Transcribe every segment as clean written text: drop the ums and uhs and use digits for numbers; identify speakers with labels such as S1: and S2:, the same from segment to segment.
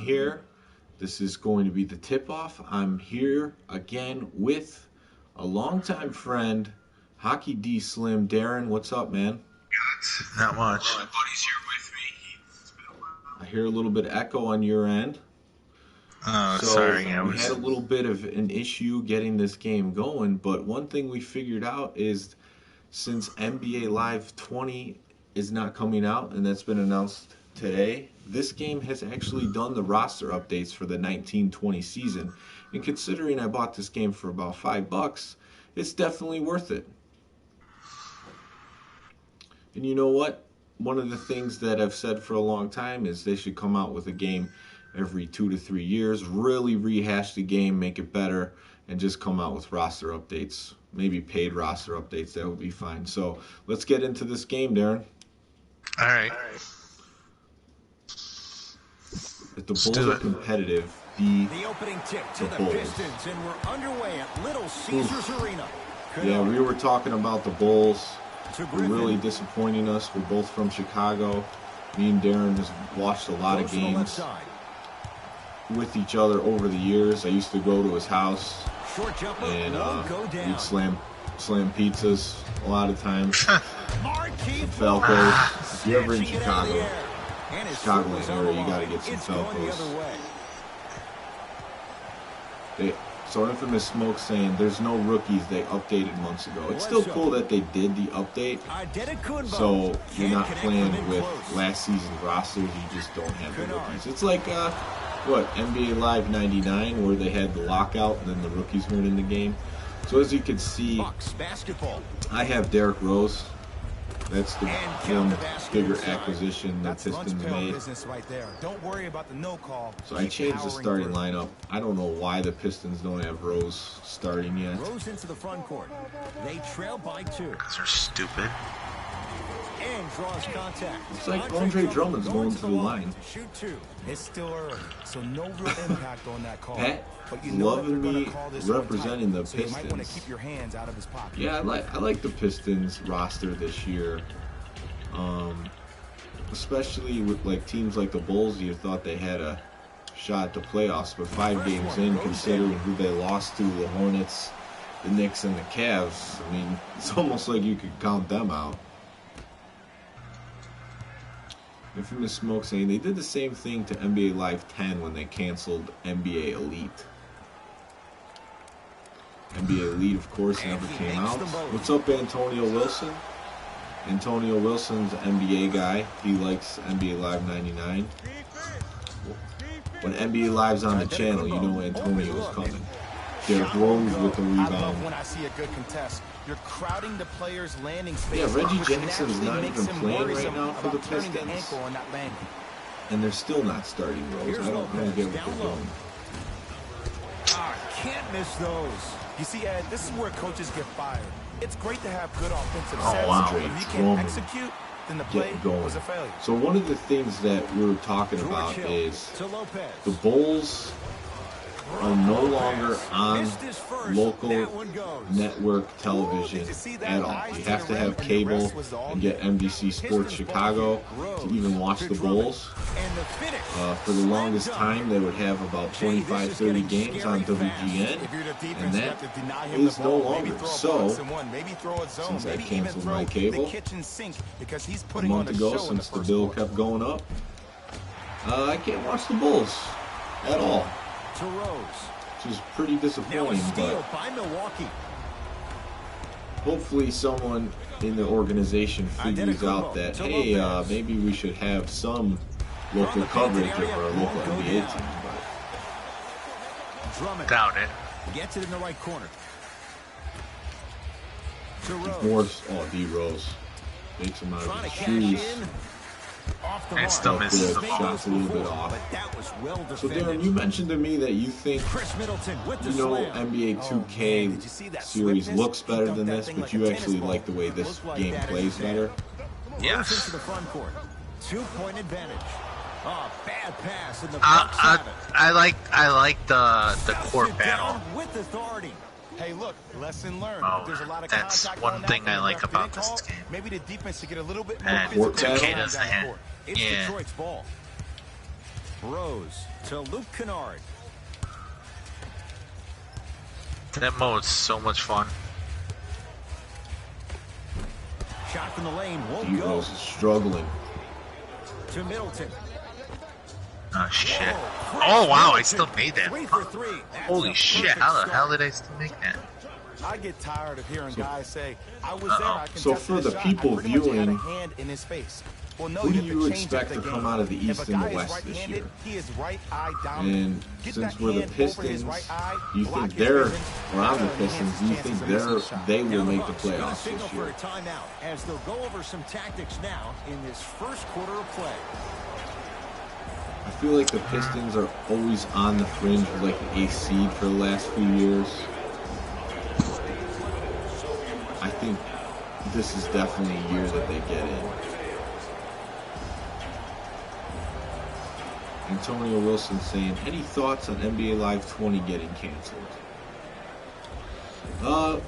S1: here. This is going to be the tip-off. I'm here again with a longtime friend, Hockey D Slim. Darren, what's up, man?
S2: Not much.
S3: My buddy's here with me. It's been a while.
S1: I hear a little bit of echo on your end.
S2: Oh,
S1: So
S2: sorry.
S1: we had a little bit of an issue getting this game going, but one thing we figured out is since NBA Live 20 is not coming out, and that's been announced today, this game has actually done the roster updates for the 1920 season. And considering I bought this game for about $5, it's definitely worth it. And you know what? One of the things that I've said for a long time is they should come out with a game every 2 to 3 years, really rehash the game, make it better, and just come out with roster updates. Maybe paid roster updates, that would be fine. So let's get into this game, Darren.
S2: All right.
S1: If the Bulls are competitive,
S4: the opening tip to the
S1: Bulls.
S4: Pistons, and we're underway at Little Caesars Arena.
S1: Yeah, we were talking about the Bulls. They're really disappointing us. We're both from Chicago. Me and Darren has watched a lot of games with each other over the years. I used to go to his house, and we'd slam pizzas a lot of times. Falcos. If you're ever in Chicagoland area, you got to get some Falcos. So Infamous Smoke saying there's no rookies they updated months ago. It's still cool that they did the update. So you're not playing with last season's rosters. You just don't have the rookies. It's like NBA Live 99 where they had the lockout and then the rookies weren't in the game. So as you can see, I have Derrick Rose. That's the one bigger acquisition the Pistons made. So I changed the starting lineup. I don't know why the Pistons don't have Rose starting yet.
S4: Rose into the front court. They trail by 2.
S2: Because they're stupid.
S4: And draws contact.
S1: It's like Andre Drummond's going to the line.
S5: Shoot 2. It's still early, so no real impact on that call.
S1: Pat,
S5: but you know
S1: loving me representing the
S5: so you might want to
S1: Pistons.
S5: keep your hands out of his pocket.
S1: Yeah, I like the Pistons roster this year. Especially with like teams like the Bulls, you thought they had a shot at the playoffs, but 5 games in, considering who they lost to, the Hornets, the Knicks, and the Cavs, I mean, it's almost like you could count them out. Infamous Smoke saying they did the same thing to NBA Live 10 when they canceled NBA Elite. NBA Elite, of course, never came out. What's up, Antonio Wilson? Antonio Wilson's an NBA guy. He likes NBA Live 99. When NBA Live's on the channel, you know Antonio's coming. Derrick Rose with the rebound.
S5: When I see a good contest, you're crowding the player's landing space.
S1: Yeah, Reggie Jackson's not even playing right now for the Pistons. And they're still not starting Rose. I don't get what they're doing.
S4: Can't miss those.
S5: You see, Ed, this is where coaches get fired. It's great to have good offensive sets.
S1: Andre
S5: If you can't
S1: Drummond
S5: execute, then the play was a failure.
S1: So one of the things that we were talking about is the Bulls are no longer on local network television at all. You have to have cable and get NBC Sports Chicago to even watch the Bulls. For the longest time, they would have about 25, 30 games on WGN, and that is no longer. So, since I canceled my cable a month ago, since the bill kept going up, I can't watch the Bulls at all. Which is pretty disappointing, but hopefully someone in the organization figures out that, hey, maybe we should have some local coverage of our local NBA team.
S4: Drummond
S2: Doubt it.
S4: gets it in the right corner.
S1: Morris, D Rose makes him out of his shoes.
S2: And still misses the ball.
S1: Shots a little bit off. So Darren, you mentioned to me that you think, NBA 2K series looks better than this, but you actually like the way this game plays better.
S2: Yes.
S4: 2-point advantage. Oh, bad pass in the
S2: I like the court battle.
S4: With authority.
S5: Hey, look, lesson learned.
S2: Oh,
S5: There's a lot of
S2: that's
S5: contact
S2: one
S5: on that
S2: thing
S5: from
S2: I
S5: the
S2: like
S5: ref
S2: about
S5: didn't
S2: this
S5: call.
S2: game.
S5: Maybe the defense should get a little bit more
S2: And
S5: physical
S2: 2K
S5: on
S2: doesn't
S5: that
S2: have-
S5: court. It's
S2: yeah.
S5: Detroit's ball.
S4: Rose to Luke Kennard.
S2: That mode's so much fun.
S4: Shot from the lane won't go.
S1: Rose is struggling.
S4: To Middleton.
S2: Oh shit. Oh wow, I still made that.
S4: 3 for 3.
S2: Holy shit, how the hell did I still make that?
S5: I get tired of hearing guys say, I was there, I can
S1: So for the people viewing,
S5: hand in his face. Well, no,
S1: who do
S5: have
S1: you
S5: to change
S1: expect
S5: up
S1: to
S5: the
S1: come
S5: game.
S1: out of the
S5: If
S1: East
S5: a
S1: and
S5: guy
S1: the
S5: is
S1: West this
S5: right-handed,
S1: year?
S5: He is right eye dominant.
S1: And
S5: Get
S1: since
S5: that
S1: we're the
S5: hand over his
S1: Pistons,
S5: right eye,
S1: do you
S5: block
S1: think
S5: his
S1: they're,
S5: vision,
S1: or I'm the
S5: that'll enhance
S1: Pistons,
S5: his
S1: do you
S5: chances
S1: think
S5: of missing a shot.
S1: they
S4: Now
S1: will
S4: the
S1: make the
S4: Bucks gonna
S1: playoffs
S4: signal
S1: this
S4: for
S1: year?
S4: a timeout as they'll go over some tactics now in this first quarter of play.
S1: I feel like the Pistons are always on the fringe of like an ace seed for the last few years. I think this is definitely a year that they get in. Antonio Wilson saying, any thoughts on NBA Live 20 getting canceled?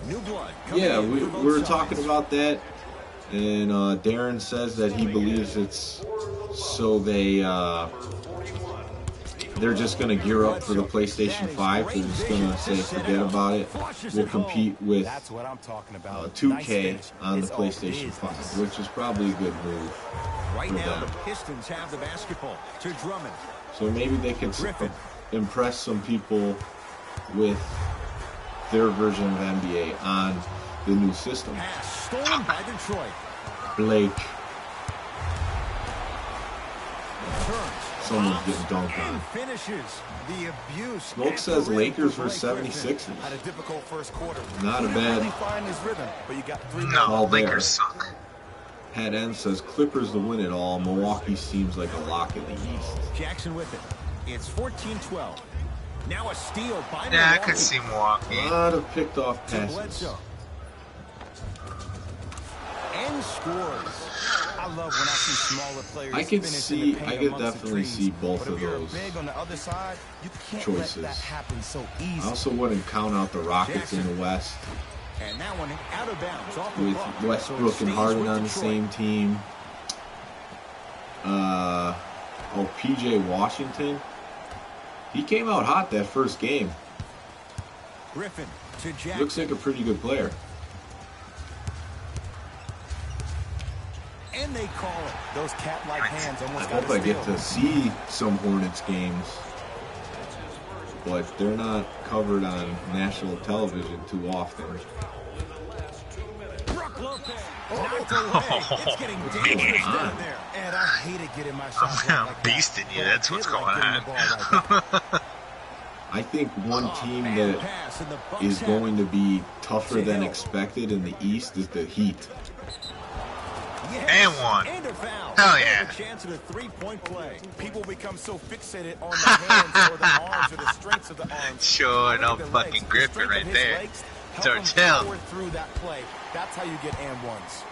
S4: New blood.
S1: Yeah, we were talking about that, and Darren says that he believes it's so they're just going to gear up for the PlayStation 5. They're just going to say, forget about it. We'll compete with
S5: That's what I'm talking about.
S1: 2K
S5: Nice
S1: on the
S5: it's all
S1: PlayStation
S5: business.
S1: 5, which is probably a good move
S4: Right
S1: for
S4: now,
S1: them.
S4: the Pistons have the basketball to Drummond.
S1: So maybe they could
S4: Griffin.
S1: impress some people with their version of NBA on the new system.
S4: Pass stolen by Detroit.
S1: Blake,
S4: Turns.
S1: someone's getting dunked
S4: And
S1: on.
S4: finishes the abuse.
S1: Smoke says Lakers versus 76ers.
S5: Had a difficult first quarter.
S1: Not a
S5: Couldn't
S1: bad
S5: really find his rhythm, but you got 3
S2: No,
S1: call there.
S2: Lakers suck.
S1: Pat N says Clippers to win it all. Milwaukee seems like a lock in the East.
S4: Jackson with it. It's 14-12. Now a steal by
S2: Yeah, I
S4: Milwaukee.
S2: could see Milwaukee.
S1: A lot of picked off
S4: To
S1: passes.
S4: Bledsoe. And scores.
S5: I love when I see smaller players.
S1: I could
S5: finish in
S1: see-
S5: the paint
S1: I could
S5: amongst the
S1: definitely
S5: trees.
S1: see both
S5: But
S1: of
S5: if you're
S1: those
S5: big on the other side, you can't
S1: choices.
S5: let that happen so easy.
S1: I also wouldn't count out the Rockets in the West
S4: And that one out of bounds off the
S1: with
S4: ball. So it
S1: Westbrook and
S4: stays
S1: Harden
S4: with
S1: on the
S4: Detroit.
S1: same team. PJ Washington. He came out hot that first game.
S4: Griffin to Jackson.
S1: Looks like a pretty good player.
S4: And they call it.
S5: Those cat-like hands
S1: I
S5: almost got
S1: hope I
S5: a
S1: get
S5: steal.
S1: to see some Hornets games, but they're not covered on national television too often.
S4: Brook Lopez. Knocked away. It's getting dangerous down there.
S5: And I hated getting my shot
S2: I'm
S5: like
S2: beasting you,
S5: But I
S2: that's
S5: did
S2: what's
S5: like
S2: going
S5: getting
S2: on.
S5: the ball right back.
S1: I think one team
S4: Bad
S1: that
S4: pass, and the Bucks
S1: is
S4: have
S1: going to be tougher than
S4: Hill.
S1: expected in the East is the Heat.
S4: Yes.
S2: And one.
S4: And a foul.
S2: Hell
S4: They have
S2: yeah.
S4: a chance at a three-point play.
S5: People become so fixated on the hands or the arms or the strengths of the arms.
S2: Sure
S5: I
S2: enough,
S5: think the
S2: fucking
S5: legs, the
S2: Griffin
S5: strength
S2: right
S5: of his
S2: there.
S5: legs help
S2: So
S5: him
S2: chill.
S5: power through that play. That's how you get and ones.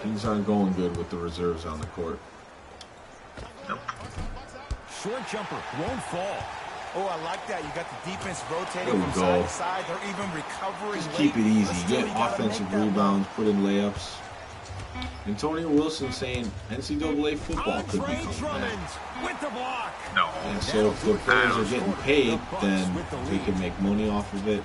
S1: Things aren't going good with the reserves on the court.
S4: Short jumper won't fall.
S5: Oh, I like that. You got the defense rotating
S1: There we
S5: from
S1: go.
S5: side to side. They're even recovering.
S1: Just
S5: late.
S1: keep it easy.
S5: But still,
S1: Get
S5: you gotta
S1: offensive
S5: make that
S1: rebounds, put in layups. Antonio Wilson saying NCAA football could be
S4: Andre
S1: coming
S4: Drummond
S1: back.
S4: with the block.
S2: No.
S1: And so if the players are getting paid, then they can make money off of it.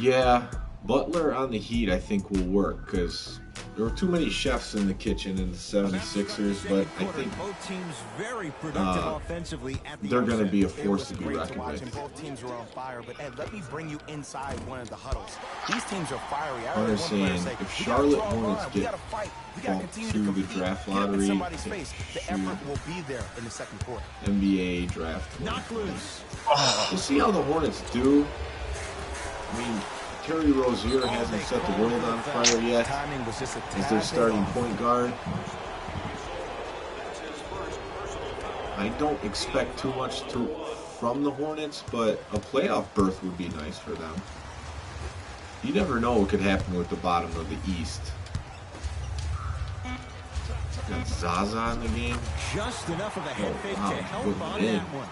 S1: Yeah, Butler on the Heat I think will work because there were too many chefs in the kitchen in the 76ers, but I think
S4: both teams very productive offensively at the
S1: they're going to
S4: outset.
S1: be a
S5: It
S1: force
S5: was
S1: to be
S5: great
S1: reckoned
S5: watch,
S1: with.
S5: and both teams were on fire. But Ed, let me bring you inside one of the huddles. These teams are fiery. I heard
S1: Hunter's
S5: one player
S1: saying
S5: say,
S1: if
S5: "We gotta
S1: Charlotte
S5: draw a
S1: Hornets
S5: line. We
S1: get
S5: gotta fight. We gotta
S1: bumped
S5: continue
S1: to
S5: to
S1: the
S5: compete.
S1: draft
S5: Get up in
S1: lottery,
S5: somebody's
S1: to
S5: face. The
S1: shoot.
S5: effort will be there in the second quarter."
S1: NBA draft.
S4: Knock loose.
S1: We'll see how the Hornets do. I mean, Terry Rozier hasn't set the world on fire yet
S5: Timing was just a
S1: as their
S5: tad
S1: starting
S5: bit off.
S1: point guard. I don't expect too much from the Hornets, but a playoff berth would be nice for them. You never know what could happen with the bottom of the East. Got Zaza in the game.
S4: Just enough of a head fake
S1: wow,
S4: to help
S1: putting
S4: on
S1: it in.
S4: that one.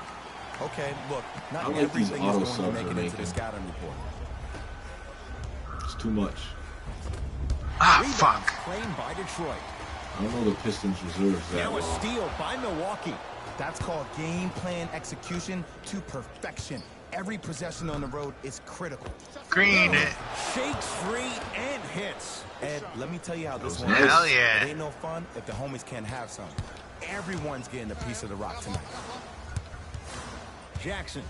S5: Okay, look, not
S1: I like these
S5: everything
S1: auto
S5: is going
S1: subs
S5: to make
S1: they're
S5: it into the
S1: making.
S5: scouting report.
S1: It's too much.
S2: Ah, fuck.
S4: Claimed by Detroit.
S1: I don't know the Pistons reserves that
S4: Now a
S1: well.
S4: steal by Milwaukee. That's called game plan execution to perfection. Every possession on the road is critical.
S2: Green it.
S4: Shakes free and hits. Ed, let me tell you how this one
S1: nice.
S4: is.
S2: Hell yeah.
S4: It ain't no fun if the homies can't have some. Everyone's getting a piece of the rock tonight. Jackson.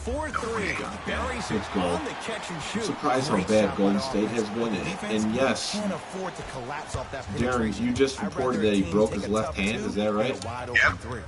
S1: Let's go.
S4: On the catch and
S1: I'm
S4: shoot.
S1: surprised how
S4: Great
S1: bad
S4: shot
S1: Golden
S4: by
S1: State
S4: offense.
S1: has been.
S4: Defense
S1: And yes,
S4: can't afford to collapse off that
S1: Darren,
S4: penetration.
S1: you just
S4: I'd
S1: reported
S4: rather
S1: that he
S4: a team
S1: broke
S4: take
S1: his
S4: a
S1: left
S4: tough
S1: hand.
S4: two
S1: Is that right?
S4: than a wide open
S2: Yep.
S4: three.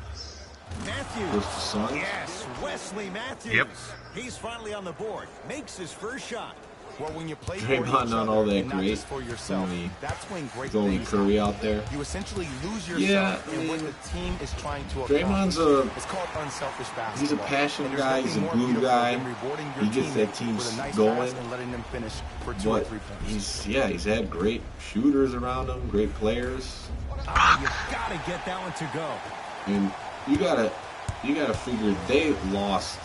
S5: Matthews.
S1: Versus the Suns?
S5: Yes, Wesley Matthews.
S2: Yep.
S5: He's finally on the board. Makes his first shot.
S4: Well, when you play
S1: Draymond
S4: for each
S1: not
S4: other
S1: all that
S4: and not
S1: great.
S4: just for yourself,
S1: Only-
S4: that's when great
S1: It's only
S4: things
S1: Curry
S4: happen.
S1: out there.
S4: You essentially lose
S1: Yeah,
S4: yourself
S1: I
S4: in what
S1: mean,
S4: the team is trying to
S1: Draymond's
S4: accomplish. It's called unselfish basketball.
S1: He's a passionate
S4: And there's
S1: guy. He's a
S4: nothing more
S1: glue
S4: beautiful
S1: guy.
S4: than rewarding your
S1: He gets that
S4: teammate
S1: team
S4: with a nice
S1: going.
S4: pass and letting them finish for 2 or
S1: But
S4: 3 points.
S1: he's had great shooters around him, great players.
S5: Oh, you gotta get that one to go.
S1: And you gotta figure they lost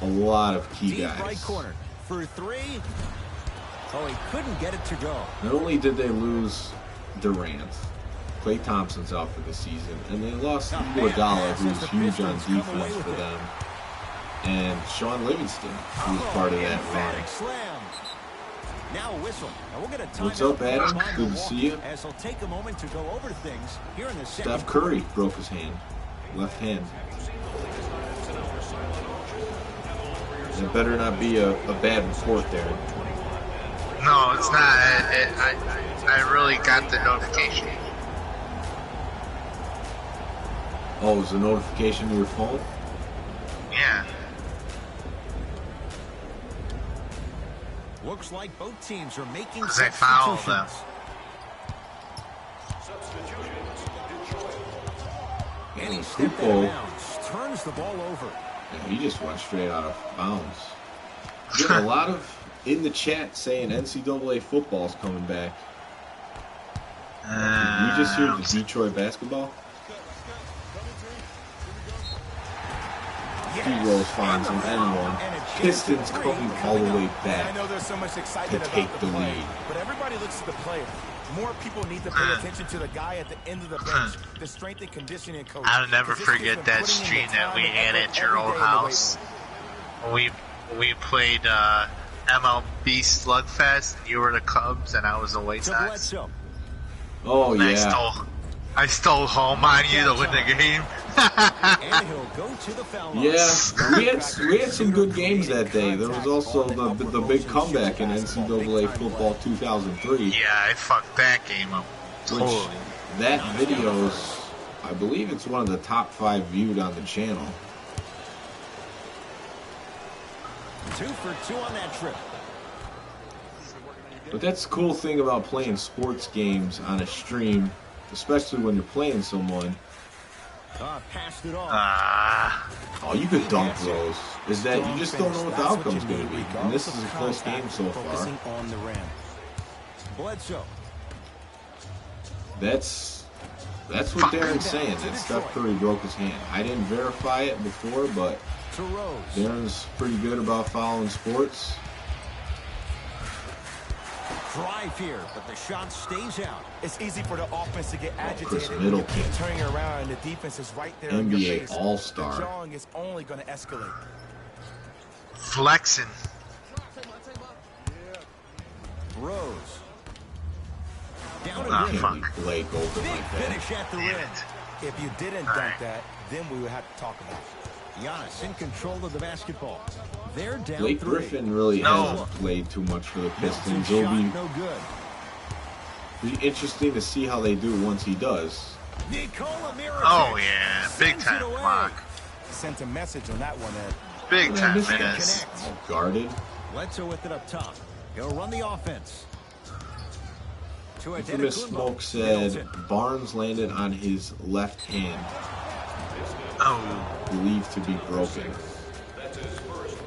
S1: a lot of key
S5: Deep
S1: guys.
S5: right corner for three. Oh, he couldn't get it to go.
S1: Not only did they lose Durant, Klay Thompson's out for the season, and they lost Iguodala, who's huge on defense for them, and Sean Livingston, who was part of that run.
S5: Emphatic slam. Now a whistle. And we'll get a timeout
S1: What's up, Adam?
S5: by
S1: Good to see you.
S5: Milwaukee, as he'll take a moment to go over things here in the second
S1: Steph Curry broke his hand, left hand. It better not be a bad report there.
S2: No, it's not. I really got the notification.
S1: Oh, it was a notification to your phone?
S2: Yeah.
S5: Looks like both teams are making
S2: 'Cause they fouled them.
S5: And he stepped out
S1: Kupo,
S5: of bounds, turns the ball over.
S1: yeah, he just went straight out of bounds. Getting a lot of in the chat saying NCAA football's coming back. Did we just hear the Detroit basketball? He rolls finds him anyone. Pistons coming all the way
S4: I
S1: back
S4: know there's so much excitement
S1: to
S4: about
S1: take
S4: the
S1: the
S4: play,
S1: lead.
S4: but everybody looks at the player. More people need to pay attention to the guy at the end of the bench, the strength and conditioning coach.
S2: I'll never
S4: 'Cause this kid's
S2: forget
S4: been
S2: that
S4: putting in the
S2: stream that
S4: time
S2: we
S4: and
S2: had
S4: effort
S2: at your
S4: every
S2: old
S4: day in the weight
S2: house. We played MLB Slugfest. You were the Cubs, and I was the White
S5: To
S2: Sox.
S5: Bledsoe.
S1: Oh
S2: And
S1: yeah.
S2: I stole home on you to win the game.
S5: And he'll go to the foul line.
S1: Yeah, we had some good games that day. There was also the big comeback in NCAA football 2003.
S2: Yeah, I fucked that game up.
S1: Which
S2: Totally.
S1: that video's, I believe it's one of the top 5 viewed on the channel.
S5: 2 for 2 on that trip.
S1: But that's the cool thing about playing sports games on a stream, especially when you're playing someone.
S5: Passed it off.
S1: Oh, you could dunk those. Is that you just don't know what the outcome's going to be. And this is a close game so far.
S4: Focusing on the rim.
S5: Bledsoe.
S1: That's what Darren's saying, that Steph Curry broke his hand. I didn't verify it before, but
S5: To Rose.
S1: Darren's pretty good about following sports.
S5: Drive here, but the shot stays out.
S4: It's easy for the offense to get
S1: Chris
S4: agitated when you
S1: Middleton.
S4: keep turning around and the defense is right there in your
S1: NBA
S4: face.
S1: All-Star.
S4: The jawing is only going to escalate.
S2: Flexing.
S5: Rose. Down
S2: Ah,
S5: and
S2: fuck.
S1: Can't leave Blake open
S5: big
S1: like that.
S5: finish at the
S2: Damn
S5: rim.
S2: it.
S4: If you didn't
S2: All
S4: dunk
S2: right.
S4: that, then we would have to talk about it.
S5: Giannis in control of the basketball. They're down
S1: Blake
S5: 3.
S1: Griffin really
S2: No.
S1: hasn't played too much for the Pistons.
S5: Middleton
S1: It'll
S5: shot, no good.
S1: be interesting to see how they do once he does.
S5: Nikola Mirotic.
S2: Oh yeah, big
S5: sends it
S2: time
S5: away.
S2: block.
S4: Sent a message on that one, Ed.
S2: Big time
S1: Michigan
S2: miss.
S5: Connect.
S1: Guarded.
S5: Bledsoe with it up top. He'll run the offense. To
S1: Infamous
S5: Adetokunbo.
S1: Smoke said
S5: Middleton.
S1: Barnes landed on his left hand,
S2: Oh,
S1: believed to be broken.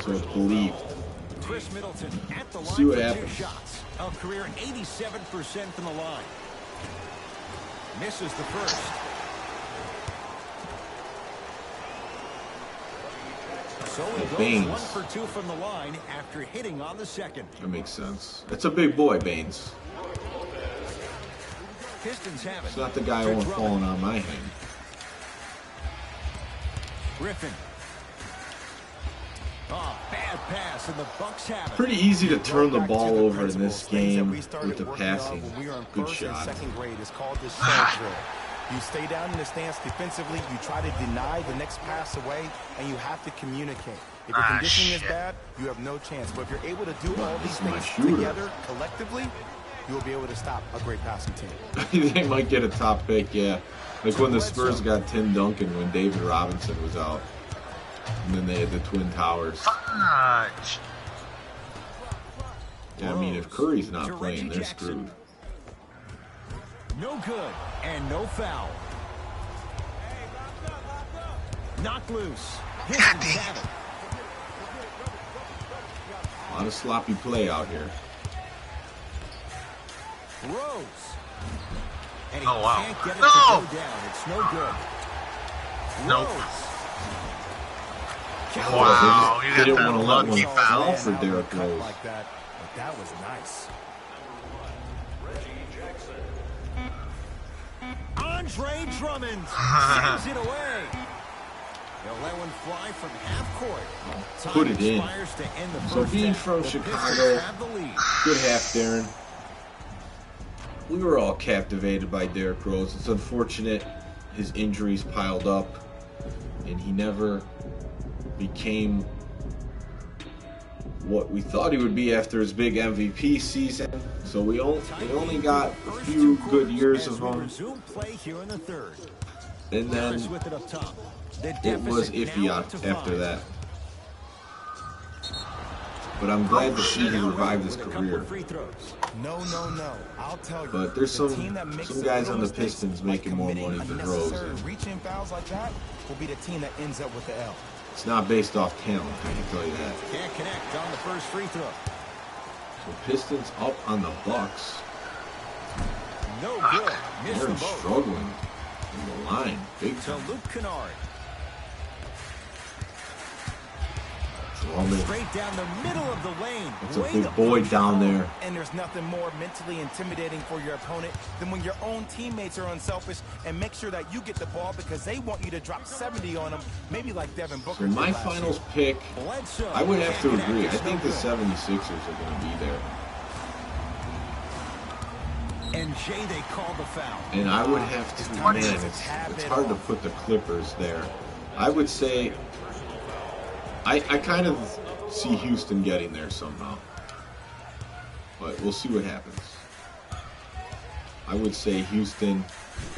S1: So it's believed.
S5: Chris Middleton at the line
S1: See what
S5: for
S1: happens.
S5: 2 shots. A career 87% from the line. Misses the first.
S6: So he goes
S1: Baines.
S6: 1 for 2 from the line after hitting on the second.
S1: That makes sense. That's a big boy, Baines.
S6: Pistons have it.
S1: It's not the guy I want falling on my hand.
S6: Griffin. Oh, bad pass, and the Bucks have it.
S1: Pretty easy to turn the ball over in this game with the passing. Good shot.
S5: Second grade is called the shell drill. You stay down in the stance defensively, you try to deny the next pass away, and you have to communicate. If your conditioning is bad, you have no chance. But if you're able to do all these things together, collectively, you will be able to stop a great passing team.
S1: They might get a top pick, yeah. Like when the Spurs got Tim Duncan when David Robinson was out. And then they had the Twin Towers.
S2: Fudge.
S1: Yeah, I mean, if Curry's not playing, they're screwed.
S6: No good, and no foul. Knocked loose.
S2: God damn.
S1: A lot of sloppy play out here.
S6: Rose. And he
S2: Oh, wow.
S6: can't get it
S2: No!
S6: to go down. It's no good.
S2: Nope.
S6: Rose.
S2: Wow,
S1: They
S2: you
S1: didn't
S2: got
S1: want to
S2: that
S1: let
S2: lucky
S1: one
S2: foul.
S1: fall for Derrick
S5: Cut
S1: Rose.
S5: like that, but that was nice.
S6: Andre Drummond sends it away. They'll let one fly from half court. Time
S1: Put it in.
S6: expires to end the
S1: So
S6: first
S1: being
S6: half.
S1: from
S6: The
S1: Chicago,
S6: Pistons have the lead.
S1: good half, Darren. We were all captivated by Derrick Rose. It's unfortunate his injuries piled up, and he never became what we thought he would be after his big MVP season. So we only got a few good years of him,
S6: Resume play here in the third.
S1: and then
S6: Harris with it up top. The
S1: it was
S6: deficit
S1: iffy
S6: now up to
S1: after
S6: 5.
S1: that. But I'm glad to see he revived his
S6: With a couple
S1: career.
S6: of free throws.
S5: No. I'll tell you.
S1: But there's
S5: the
S1: some
S5: team that makes
S1: guys
S5: little
S1: on the
S5: mistakes,
S1: Pistons
S5: like
S1: making more
S5: committing
S1: money than Rose.
S5: unnecessary reaching fouls like that will be the team that ends up with the L.
S1: It's not based off talent, I can tell you that.
S6: Can't connect on the first free throw.
S1: So Pistons up on the Bucks.
S6: No good. Missed
S1: They're
S6: them both.
S1: struggling in the line. Big
S6: To
S1: time.
S6: Luke Kennard.
S1: Drummond.
S6: Straight down the middle of the lane.
S1: It's a
S6: Way
S1: big
S6: to
S1: boy
S6: push
S1: down
S6: home.
S1: there.
S5: And there's nothing more mentally intimidating for your opponent than when your own teammates are unselfish and make sure that you get the ball because they want you to drop 70 on them, maybe like Devin Booker.
S1: So my
S5: did last
S1: finals
S5: year.
S1: pick,
S6: Bledsoe
S1: I would have to
S6: can't
S1: agree. I
S6: connect.
S1: think the
S6: It's no
S1: 76ers are going to be there.
S6: good. And Jay, they call the foul.
S1: And I would have to, man, it's hard to put the Clippers there. I would say, I kind of see Houston getting there somehow. But we'll see what happens. I would say Houston,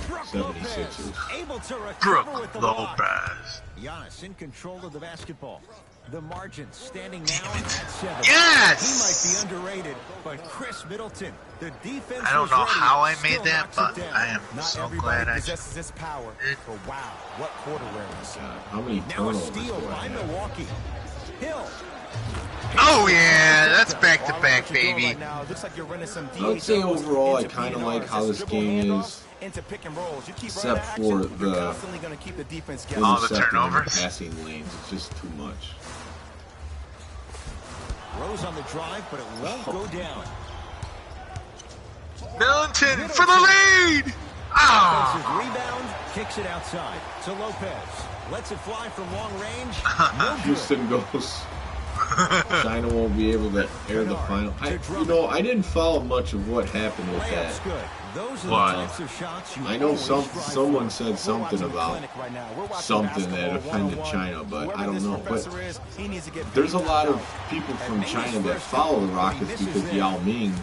S6: Brook
S1: 76ers.
S6: Lopez able to recover
S2: Brook
S6: with the block.
S2: Lopez.
S6: Giannis in control of the basketball. The margin standing now at 7.
S2: Yes!
S6: He might be underrated, but Chris Middleton, the defense.
S2: I don't
S6: was
S2: know
S6: ready,
S2: how I made
S6: still
S2: that,
S6: knocks
S2: but
S6: it down.
S2: I am
S5: Not
S2: so
S5: everybody
S2: glad I
S5: possesses this power, but wow, what quarter awareness.
S1: How many
S6: Now a
S1: turnovers
S6: steal
S1: do I
S6: by
S1: have?
S6: Milwaukee. Hill.
S2: Oh yeah, that's back to
S5: Well, I
S2: back,
S5: like what you're doing
S2: baby.
S5: right now. It looks like you're running some
S1: I would say
S5: DHOs
S1: overall, I
S5: into
S1: kind of
S5: PNRs.
S1: like how this
S5: Just
S1: game
S5: dribble
S1: is,
S5: handoffs into pick and rolls. You keep
S1: except
S5: running that action,
S1: for
S5: you're
S1: the
S5: constantly going to keep the defense guessing.
S2: All the
S1: intercepting in
S2: turnovers.
S1: passing lanes. It's just too much.
S6: Rose on the drive, but it won't go down.
S2: Middleton for the lead. Ah,
S6: Offensive rebound, kicks it outside to Lopez. Lets it fly from long range. No good.
S1: Houston goes. China won't be able to air the final. I didn't follow much of what happened with
S6: Layup's
S1: that.
S6: good. Those are the
S2: What?
S6: types of shots you
S1: I know
S6: always strive
S1: someone
S6: for.
S1: said something about something that offended China, but I don't know. But there's a lot of people from China that follow the Rockets because Yao Ming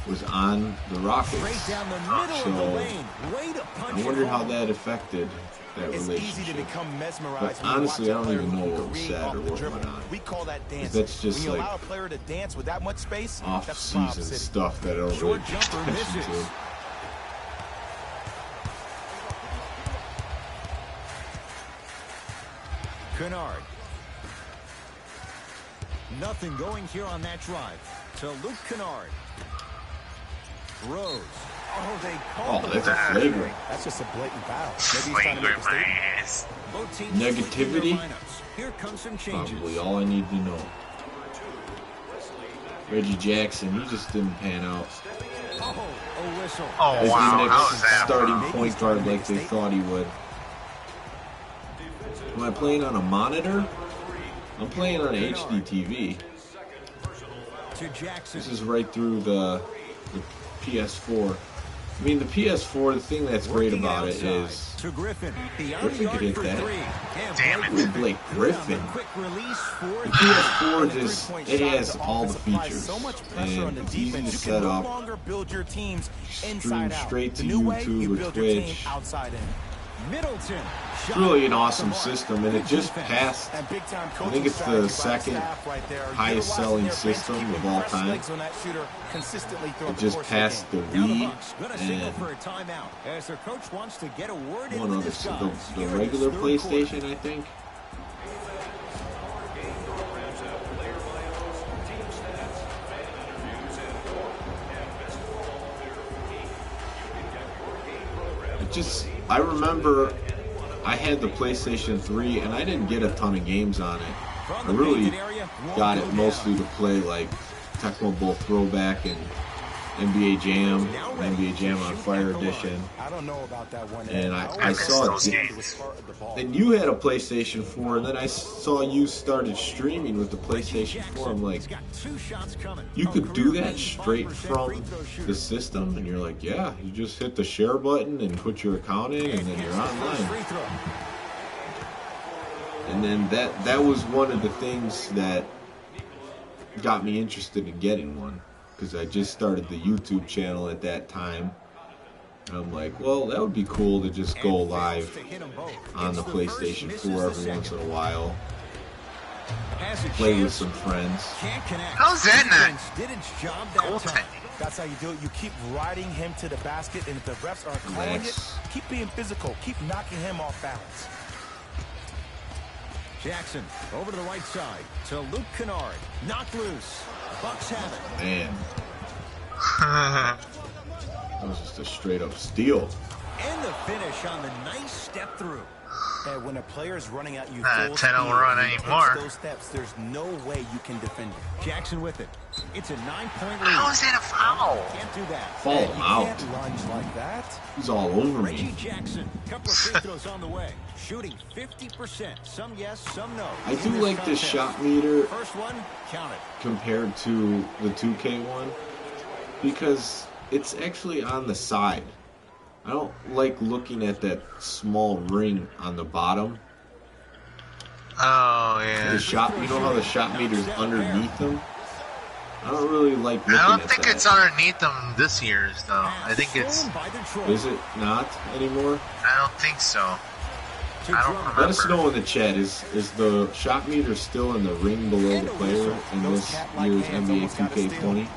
S1: was on the Rockets.
S6: Straight down the middle of the
S1: So
S6: lane. Way to punch
S1: I wonder
S6: it
S1: how
S6: home.
S1: that affected that
S5: It's easy to
S1: relationship.
S5: become mesmerized.
S1: But
S5: when you
S1: honestly,
S5: watch a
S1: I don't
S5: player
S1: even know
S5: who
S1: what
S5: can
S1: was
S5: read
S1: said
S5: off
S1: or
S5: the
S1: what
S5: dribble.
S1: went on.
S5: We call that dancing.
S1: That's just
S5: when you
S1: like
S5: allow a player to dance with that much space, that's
S1: off-season
S5: Mob City.
S1: stuff that I don't really
S6: Short
S1: pay
S6: jumper
S1: attention
S6: misses.
S1: to.
S6: Kennard. Nothing going here on that drive. To Luke Kennard. Rose.
S1: Oh, that's a flagrant.
S5: That's just a blatant foul. Maybe he's trying to make a statement.
S1: Negativity? Probably all I need to know. Reggie Jackson, he just didn't pan out.
S2: Oh,
S1: Is
S2: wow.
S1: the
S2: How
S1: next
S2: is that?
S1: starting point guard like they thought he would. Am I playing on a monitor? I'm playing on HD TV. This is right through the PS4. I mean, the PS4, the thing that's great about it is Griffin could hit that.
S2: Damn it.
S1: Blake Griffin. The PS4 just, it has all the features. And it's easy to set up. Stream straight to YouTube or Twitch. It's really an awesome system, and it just passed. I think it's the second highest selling system of all time. It just passed the Wii and one other, the regular PlayStation, I think. I remember I had the PlayStation 3 and I didn't get a ton of games on it. I really got it mostly to play like Tecmo Bowl Throwback and NBA Jam, NBA Jam on Fire Edition. And I saw it. And you had a PlayStation 4, and then I saw you started streaming with the PlayStation 4. I'm like, you could do that straight from the system? And you're like, yeah, you just hit the share button and put your account in, and then you're online. And then that was one of the things that got me interested in getting one, because I just started the YouTube channel at that time. And I'm like, well, that would be cool to just go live on the PlayStation 4 every once in a while. Play with some friends.
S2: How's that not goaltending?
S5: That's how you do it. You keep riding him to the basket, and if the refs aren't calling it, keep being physical. Keep knocking him off balance.
S6: Jackson over to the right side to Luke Kennard. Knocked loose. Bucks have it.
S1: Man. That was just a straight up steal.
S6: And the finish on the nice step through.
S5: And when a player's running at you,
S2: not a 10-0 run anymore.
S5: Those steps, there's no way you can defend it.
S6: Jackson with it. It's a 9-point lead.
S2: How is that a foul?
S6: Can't do that.
S1: Fall him out.
S5: Can't lunge like that.
S1: He's all over
S6: Reggie
S1: me.
S6: Jackson, couple of free throws on the way. Shooting 50%. Some yes, some no.
S1: I do like this shot meter
S6: First one, count it.
S1: compared to the 2K one, because it's actually on the side. I don't like looking at that small ring on the bottom.
S2: Oh, yeah.
S1: The shot, you know how the shot meter's underneath them? I don't really like looking at that.
S2: I don't think it's underneath them this year's, though. I think it's...
S1: Is it not anymore?
S2: I don't think so. I don't remember.
S1: Let us know in the chat, is the shot meter still in the ring below the player in this year's NBA 2K20?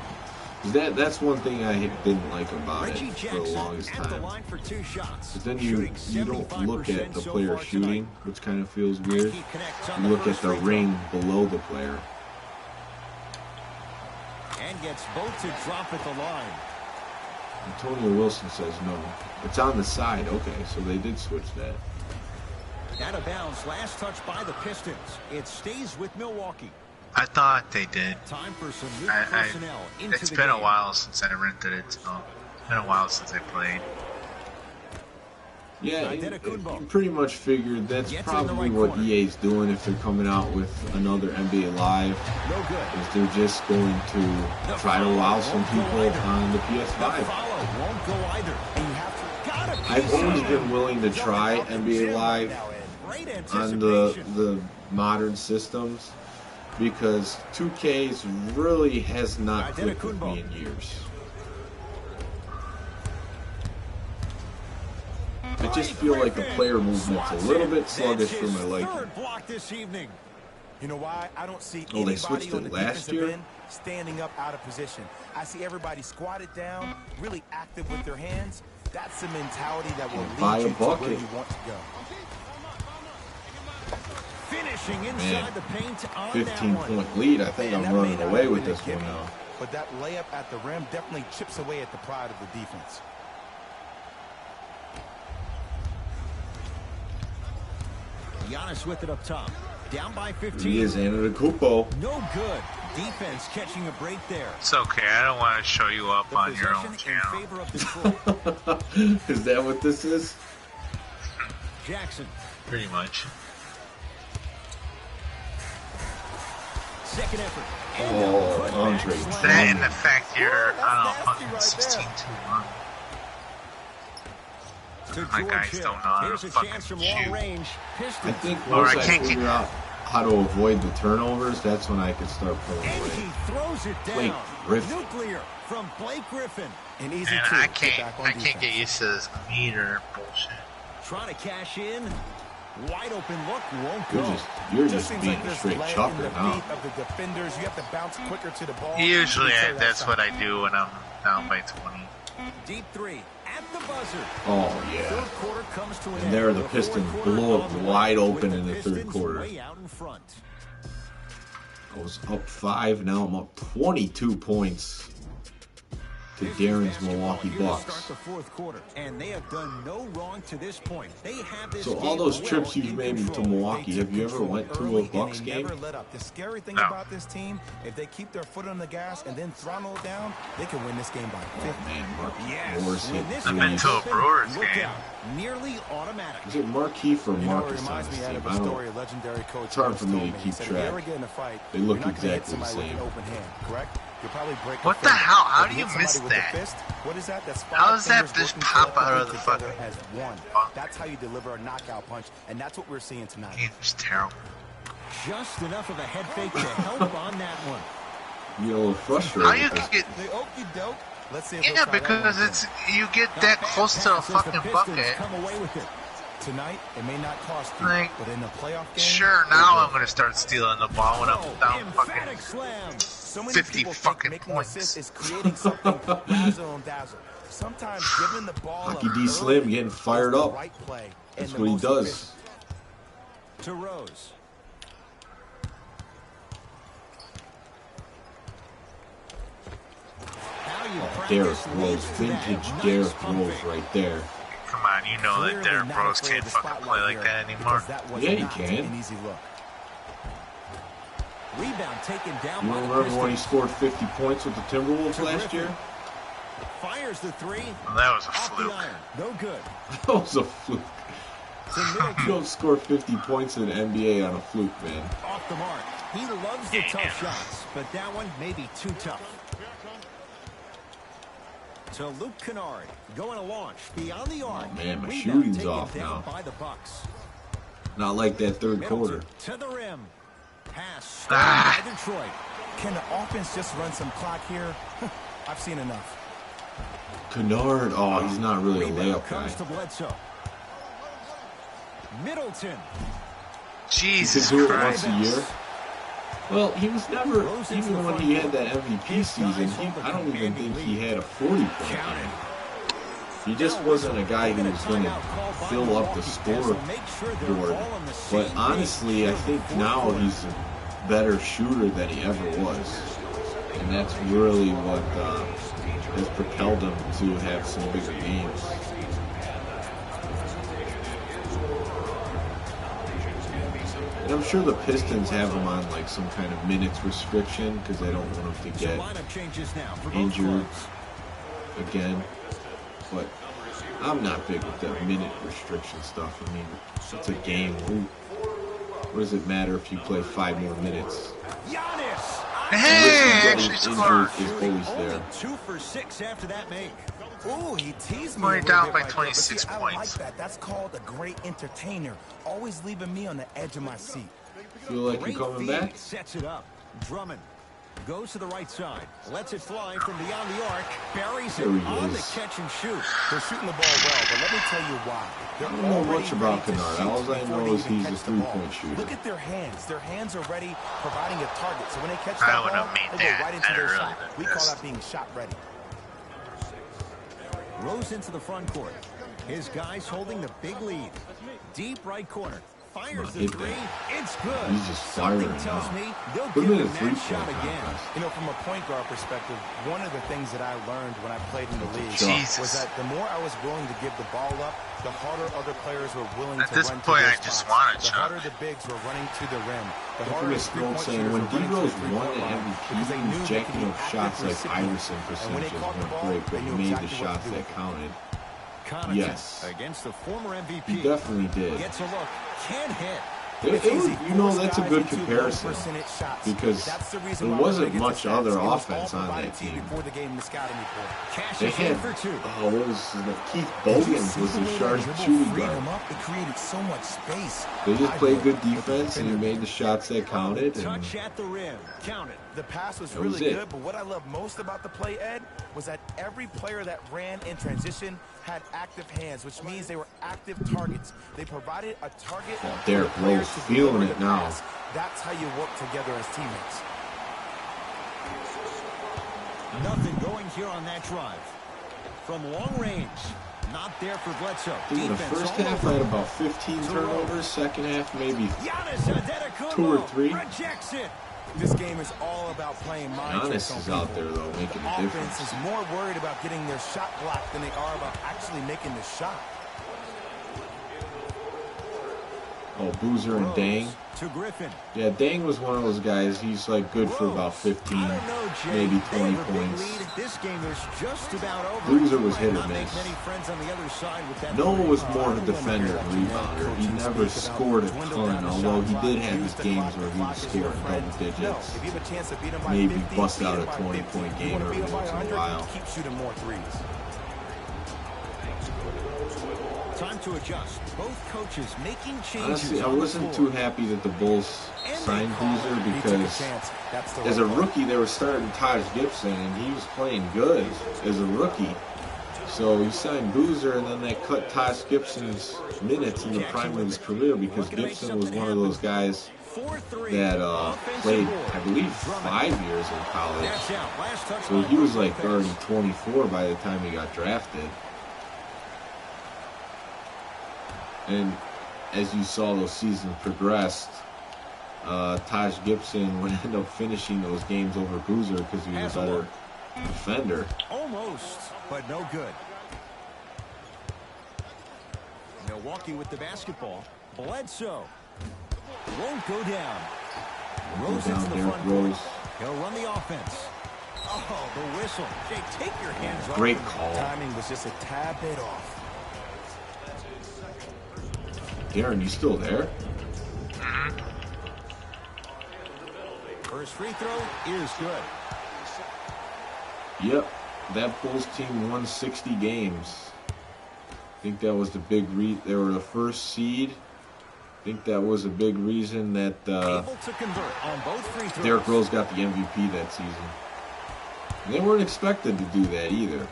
S1: That's one thing I didn't like about it for the longest time. But then you don't look at the player shooting, which kind of feels weird. You look at the ring below the player.
S6: And gets both to drop at the line.
S1: Antonio Wilson says no. It's on the side. Okay, so they did switch that.
S6: Out of bounds, last touch by the Pistons. It stays with Milwaukee.
S2: I thought they did.
S6: Time for some new personnel into
S2: it's
S6: the
S2: been
S6: game.
S2: a while since I rented it, so it's been a while since I played.
S1: Yeah, you pretty much figured that's probably what EA's doing if they're coming out with another NBA Live.
S6: No good.
S1: Is they're just going to try to wow some people on the PS5.
S6: Won't go either. And you have to
S1: I've always been willing to try NBA Live on the modern systems, because 2K's really has not clicked with me in years. I just feel like the player movement's a little bit sluggish for my liking.
S5: You know why? I don't see
S1: they switched it last year?
S5: Standing up out of position. I see everybody squatted down, really active with their hands. That's the mentality that will lead you to where you want to go.
S6: Finishing inside the paint on
S1: 15-point lead. I think I'm running away with this one now.
S5: But that layup at the rim definitely chips away at the pride of the defense.
S6: Giannis with it up top. Down by 15.
S1: He is Antetokounmpo.
S6: No good. Defense catching a break there.
S2: It's okay. I don't want to show you up on your own channel.
S6: In favor of Detroit.
S1: Is that what this is?
S6: Jackson.
S2: Pretty much.
S6: Second effort.
S1: Oh, Andre.
S2: That and the fact you're, I don't know, 116 too long. My guys don't know how to fucking shoot.
S1: I think once I figure out how to avoid the turnovers, that's when I can start pulling away.
S6: He throws it down.
S1: Blake Griffin.
S6: Nuclear from Blake Griffin.
S5: An easy
S2: And
S5: two
S2: I
S5: to
S2: can't
S5: get back on defense.
S2: get used to this meter bullshit.
S6: Trying to cash in. Wide open look, won't go.
S1: You're just
S5: seems
S1: being
S5: like
S1: a
S5: there's
S1: straight
S5: lead
S1: chopper
S5: in the
S1: now.
S5: feet of the defenders. You have to bounce quicker to the ball.
S2: Usually
S5: Until
S2: that's what I
S5: side.
S2: do when I'm down by 20.
S6: Deep three at the buzzer.
S1: Oh, yeah.
S6: Third quarter comes to an
S1: And
S6: end.
S1: there the
S6: The
S1: Pistons
S6: fourth quarter
S1: blow up
S6: on the
S1: wide
S6: way,
S1: open
S6: with
S1: in the third
S6: Pistons
S1: quarter.
S6: way out in front.
S1: I was up 5, now I'm up 22 points to Darren's Milwaukee
S6: Start
S1: Bucks.
S6: the fourth quarter, and they have done no wrong to this point. They have this
S1: So all
S6: game
S1: those
S6: well
S1: trips you've
S6: in
S1: made to
S6: control.
S1: Milwaukee, have you ever
S5: Control
S1: went to a
S5: early, and
S1: Bucks
S5: they
S1: game?
S5: never let up. The scary thing
S2: No.
S5: about this team, if they keep their foot on the gas and then throttle it down, they can win this game by 50.
S1: Man,
S6: Yes,
S1: Morris hit
S6: when this
S2: I've
S1: threes.
S2: been to a Brewers
S6: look
S2: game.
S6: out. Nearly automatic.
S1: Is it Markeith or
S5: You know, it
S1: Marcus on
S5: reminds
S1: this
S5: me out
S1: team?
S5: of
S1: I
S5: a
S1: don't
S5: story of legendary coach.
S1: It's hard for me to
S5: He
S1: keep
S5: said, if you ever
S1: track.
S5: get in a fight,
S1: They look
S5: you're not gonna hit
S1: exactly the
S5: somebody with
S1: same.
S5: an open hand, correct? You'll probably break
S2: What
S5: a
S2: the
S5: finger.
S2: hell? How
S5: If
S2: do
S5: you
S2: you
S5: hit
S2: miss
S5: somebody with
S2: that?
S5: a fist, what is that? That's
S2: How does that
S5: fingers
S2: just
S5: working
S2: pop out of the
S5: collectively
S2: fucking
S5: together as one. That's how you deliver a knockout punch, and that's what we're seeing tonight.
S2: Game's terrible.
S6: Just enough of a head fake to help on that one.
S1: You get a little frustrated.
S2: How you
S1: with this.
S2: get?
S5: The okey doke. Let's see if
S2: Yeah,
S5: they'll try that one
S2: because
S5: again.
S2: it's you get that close to a
S6: Pass as the
S2: fucking
S6: Pistons
S2: bucket.
S6: come away with it.
S5: Tonight, it may not cost you,
S2: Like,
S5: but in the playoff game,
S2: Sure, now I'm gonna start stealing the ball when I'm down
S6: Emphatic
S2: fucking
S6: slam.
S5: so many
S2: 50
S5: people
S2: fucking
S5: think making
S2: points.
S5: assists is creating something razzle and dazzle. Sometimes giving the ball
S1: Hockey
S5: up
S1: D Slim
S5: early
S1: getting
S5: is
S1: fired
S5: the
S1: up.
S5: right play and
S1: That's
S5: the
S1: what he
S5: most
S1: does.
S5: efficient.
S6: To Rose. How you
S1: Derrick
S6: practice
S1: Rose,
S6: leads to that.
S1: vintage
S6: Nice
S1: Derrick
S6: pump
S1: Rose
S6: fake.
S1: right there.
S2: Come on, you know that
S5: Clearly
S2: Derrick
S5: not
S2: Rose
S5: afraid
S2: can't
S5: of the
S2: fucking play
S5: spotlight
S2: like
S5: here,
S2: that anymore.
S5: because that was
S1: Yeah, he
S5: not
S1: can.
S5: an easy look.
S6: Rebound taken down
S1: You
S6: by the
S1: remember when he
S6: Pistons.
S1: scored 50 points with the Timberwolves last year?
S6: Fires the three.
S2: Well, that was a
S6: Off
S2: fluke.
S6: the iron. No good.
S1: That was a fluke.
S6: To Middleton.
S1: You don't score 50 points in the NBA on a fluke, man.
S6: Off the mark. He loves the
S2: Yeah.
S6: tough shots, but that one may be too tough. To Luke Kennard, going to launch beyond the arc.
S1: Oh, man, my
S6: Rebound
S1: shooting's
S6: taken
S1: off
S6: down
S1: now.
S6: by the Bucks.
S1: Not like that third quarter.
S6: Middleton to the rim. Pass stolen by Detroit.
S5: Can the offense just run some clock here? I've seen enough.
S1: Kennard, oh, he's not really a
S6: Rebound
S1: layup guy.
S6: comes to Bledsoe. Middleton.
S1: He
S2: Jesus
S1: could do it
S2: Christ.
S1: once a year. Well, he was never, even when he had that MVP season, I don't even think he had a 40-point game. He just wasn't a guy who was going to fill up the scoreboard. But honestly, I think now he's a better shooter than he ever was. And that's really what has propelled him to have some bigger games. And I'm sure the Pistons have him on like some kind of minutes restriction because they don't want him to get
S6: Lineup changes now for both
S1: injured
S6: clubs.
S1: again. But I'm not big with that minute restriction stuff. I mean, it's a game. What does it matter if you play 5 more minutes?
S6: Giannis.
S2: Hey,
S1: Getting
S2: actually scored.
S1: injured is always
S6: Only
S1: there.
S6: 2 for 6 after that make.
S5: Ooh, he teased me.
S2: Only
S5: a little
S2: down
S5: bit
S2: by
S5: right there, but
S2: 26
S5: see, I
S2: points.
S5: like that. That's called a great entertainer. Always leaving me on the edge of my seat.
S1: Feel like
S6: Great
S1: you're coming
S6: feed,
S1: back?
S6: Sets it up. Drummond goes to the right side. Lets it fly from beyond the arc. Buries it
S1: There he
S6: on the
S1: is.
S6: catch and shoot.
S5: They're shooting the ball well, but let me tell you why. They're
S1: I don't know
S5: already
S1: much about
S5: ready to
S1: Kennard.
S5: shoot
S1: All I
S5: before
S1: know
S5: they
S1: is
S5: even
S1: he's a
S5: catch the ball.
S1: three-point shooter.
S5: Look at their hands. Their hands are ready, providing a target. So when they catch
S2: I
S5: that
S2: wouldn't
S5: ball,
S2: have made
S5: they go
S2: that.
S5: right into
S2: I'd
S5: their
S2: have
S5: shot.
S2: really
S5: We
S2: been
S5: call
S2: pissed.
S5: that being shot ready.
S6: Rose into the front court. His guys holding the big lead. Deep right corner. Fires the
S1: hit
S6: three.
S1: that.
S6: It's good.
S1: He's just firing
S6: Tells
S1: now.
S6: me they'll
S1: Put
S6: give
S1: him in
S6: him
S1: a
S6: that
S1: 3-point
S6: shot again.
S1: contest.
S5: You know, from a point guard perspective, one of the things that I learned when I played in the league
S2: Jesus.
S5: was that the more I was willing to give the ball up, the harder other players were willing
S2: At
S5: to
S2: this
S5: run
S2: point,
S5: to
S2: I
S5: their
S2: just
S5: spots.
S2: want a
S5: The
S2: shot.
S5: harder the bigs were running to the rim. The
S1: Look
S5: harder
S1: at
S5: the
S1: this
S5: three-point
S1: girl saying
S5: shooters
S1: when
S5: were running to
S1: D-Rose
S5: the
S1: won
S5: three-point
S1: the
S5: line
S1: MVP,
S5: because they
S1: he
S5: knew
S1: was
S5: they could
S1: jacking
S5: be
S1: up shots
S5: active
S1: like
S5: recipients.
S1: Iverson
S5: And when they
S1: percentages
S5: caught the
S1: weren't
S5: ball,
S1: great, but
S5: they
S1: he
S5: knew
S1: made the
S5: exactly what
S1: shots
S5: to do
S1: that
S5: with it.
S1: counted.
S6: Connaughton
S1: Yes.
S6: against the former MVP.
S1: He definitely did.
S6: Gets a look. Can't hit.
S1: You know, that's a good comparison because
S5: That's the
S1: there
S5: reason why
S1: wasn't
S5: we're gonna
S1: much
S5: get the
S1: other
S5: stats. It was all
S1: offense on
S5: provided
S1: that
S5: to you
S1: team.
S5: before the game in the scouting report.
S6: Cash
S1: They
S6: is
S1: had,
S6: in for two.
S1: what was it? Keith Bogans was the sharp shooting guard.
S5: It created so much space.
S1: They just played good defense and he made the shots that counted. And
S6: Touch at the rim. Count it.
S5: The pass was
S1: That was
S5: really
S1: it.
S5: good, but what I love most about the play, Ed, was that every player that ran in transition had active hands, which means they were active targets. They provided a target.
S1: Oh, Derrick
S5: for the players
S1: Rose
S5: to
S1: feeling
S5: deliver
S1: it
S5: the
S1: now.
S5: pass. That's how you work together as teammates.
S6: Nothing going here on that drive. From long range. Not there for Bledsoe.
S1: in the
S6: Defense
S1: first
S6: all
S1: half, I
S6: over.
S1: had about 15 turnovers. Second half, maybe
S6: Giannis Antetokounmpo
S1: 2 or 3.
S6: rejects it.
S5: This game is all about playing mind tricks
S1: Giannis
S5: on
S1: is out
S5: people.
S1: there, though, making
S5: The
S1: a
S5: offense
S1: difference.
S5: is more worried about getting their shot blocked than they are about actually making the shot.
S1: Oh, Boozer and Dang.
S6: To Griffin.
S1: Yeah, Dang was one of those guys. He's like good for about 15,
S6: I don't know, Jay.
S1: maybe
S6: They
S1: 20
S6: have a big
S1: points.
S6: lead. This game is just about over.
S1: Boozer was hit or
S6: Not make
S1: miss.
S6: many friends on the other side with that
S1: Noah
S6: three.
S1: was more of a defender and rebounder. He never scored a ton, although he did have his games where he was scoring double digits.
S5: If you have a chance to beat him by
S1: Maybe
S5: 50,
S1: bust
S5: beat
S1: out
S5: him
S1: a
S5: by
S1: 20-point
S5: 50.
S1: game
S5: You wanna
S1: every
S5: beat him by
S1: once in a
S5: 100,
S1: while.
S5: keep shooting more threes.
S6: Time to adjust. Both coaches making changes.
S1: Honestly, I
S6: on the
S1: wasn't
S6: floor.
S1: too happy that the Bulls signed Boozer
S5: He took a
S1: because
S5: chance. That's the
S1: as a
S5: right call.
S1: rookie, they were starting Taj Gibson, and he was playing good as a rookie. So he signed Boozer, and then they cut Taj Gibson's minutes in the prime of his career because Gibson was one of those guys
S6: 4-3.
S1: that
S6: Offensive
S1: played,
S6: board.
S1: I believe,
S6: Drummond.
S1: 5 years in college.
S6: That's out. Last touch
S1: So
S6: by
S1: he was
S6: Brooks
S1: like
S6: Lopez.
S1: already 24 by the time he got drafted. And as you saw those seasons progressed, Taj Gibson would end up finishing those games over Boozer because he was a better defender.
S6: Almost, but no good. Milwaukee with the basketball. Bledsoe. Won't go down. Rose
S1: Down
S6: into the
S1: Derrick
S6: front court.
S1: Rose.
S6: He'll run the offense. Oh, the whistle. Jay, take your hands off.
S1: Great
S6: him.
S1: call.
S5: Timing was just a tad bit off.
S1: Darren, you still there?
S6: First free throw is good.
S1: Yep. That Bulls team won 60 games. I think that was the big they were the first seed. I think that was a big reason that
S6: Able to convert on both free throws.
S1: Derrick Rose got the MVP that season. And they weren't expected to do that either.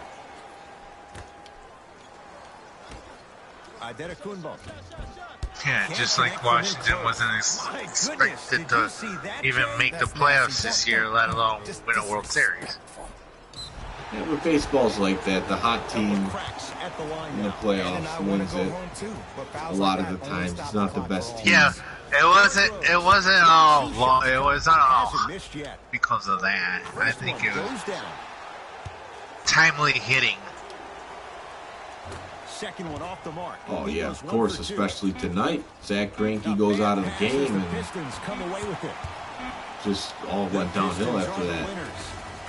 S6: Antetokounmpo.
S2: Yeah, just like Washington wasn't expected to even make the playoffs this year, let alone win a World Series.
S1: Yeah, but baseball's like that. The hot team
S6: Cracks at the line
S1: in the
S6: now.
S1: playoffs wins it. A lot of the times, it's not the best team.
S2: Yeah, it wasn't all long. It wasn't all
S6: Hasn't missed yet.
S2: because of that. I
S6: First
S2: think
S6: one
S2: it was
S6: goes down.
S2: timely hitting.
S6: Second one off the mark.
S1: Oh
S6: He
S1: yeah,
S6: goes
S1: of
S6: 1
S1: course,
S6: for 2.
S1: especially tonight. Zach Greinke
S6: A
S1: goes
S6: bad
S1: out of the
S6: pass as
S1: game
S6: the
S1: and
S6: Pistons come away with it.
S1: just all went downhill
S6: Pistons
S1: after
S6: are the
S1: that.
S6: winners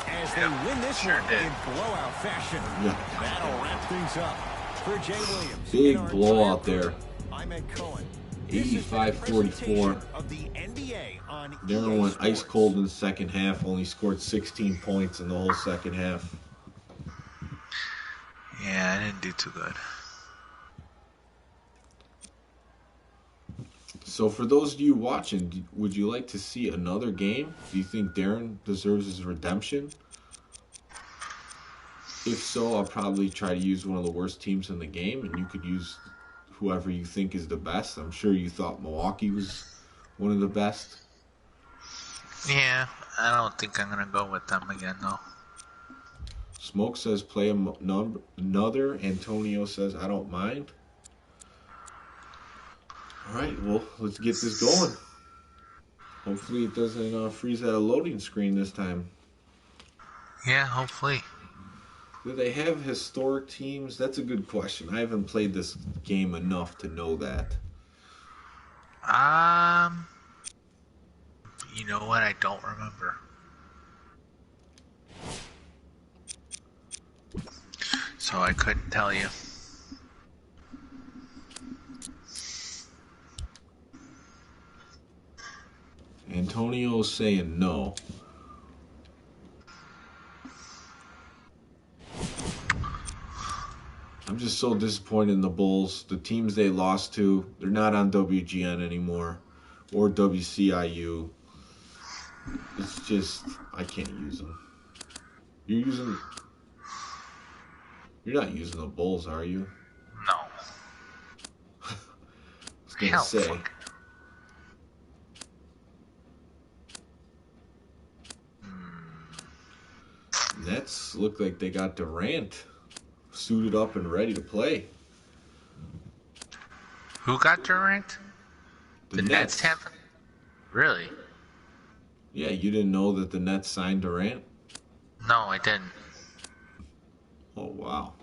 S6: as they win this
S2: sure
S6: one
S2: did.
S6: in blowout fashion.
S1: Yeah.
S6: That'll wrap things up for Jay Williams.
S1: Big
S6: In our
S1: blowout
S6: entire
S1: there.
S6: crew, I'm Ed Cohen. This has been a
S1: 85-44.
S6: presentation of the NBA on
S1: Darren
S6: EA
S1: went ice
S6: Sports.
S1: cold in the second half, only scored 16 points in the whole second half.
S2: Yeah, I didn't do too good.
S1: So for those of you watching, would you like to see another game? Do you think Darren deserves his redemption? If so, I'll probably try to use one of the worst teams in the game, and you could use whoever you think is the best. I'm sure you thought Milwaukee was one of the best.
S2: Yeah, I don't think I'm gonna go with them again though.
S1: Smoke says play another. Antonio says I don't mind. All right, well, let's get this going. Hopefully it doesn't freeze at a loading screen this time.
S2: Yeah, hopefully.
S1: Do they have historic teams? That's a good question. I haven't played this game enough to know that.
S2: You know what? I don't remember. So I couldn't tell you.
S1: Antonio's saying no. I'm just so disappointed in the Bulls. The teams they lost to, they're not on WGN anymore or WCIU. It's just, I can't use them. You're not using the Bulls, are you?
S2: No.
S1: I was going to say. Nets look like they got Durant suited up and ready to play.
S2: Who got Durant? The Nets have? Really?
S1: Yeah, you didn't know that the Nets signed Durant?
S2: No, I didn't.
S1: Oh, wow.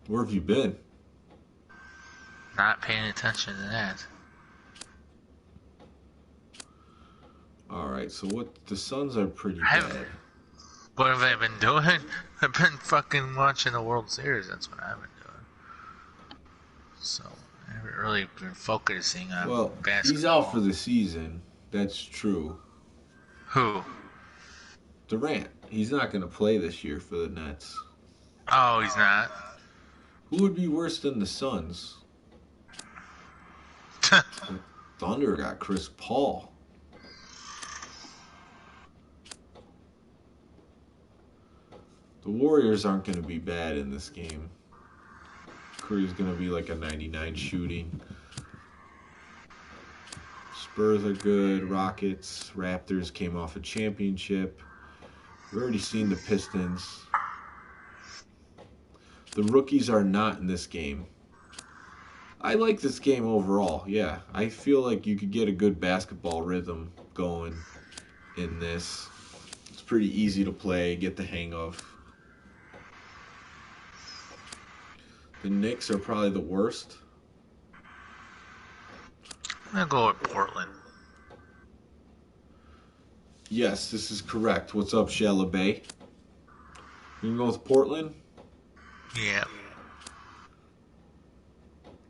S1: Where have you been?
S2: Not paying attention to that.
S1: All right, so the Suns are pretty bad.
S2: What have I been doing? I've been fucking watching the World Series. That's what I've been doing. So I haven't really been focusing on basketball.
S1: He's out for the season. That's true.
S2: Who?
S1: Durant. He's not going to play this year for the Nets.
S2: Oh, he's not?
S1: Who would be worse than the Suns? The Thunder got Chris Paul. The Warriors aren't going to be bad in this game. Curry's going to be like a 99 shooting. Spurs are good. Rockets, Raptors came off a championship. We've already seen the Pistons. The rookies are not in this game. I like this game overall, yeah. I feel like you could get a good basketball rhythm going in this. It's pretty easy to play, get the hang of. The Knicks are probably the worst.
S2: I'm going to go with Portland.
S1: Yes, this is correct. What's up, Shala Bay? You can go with Portland?
S2: Yeah.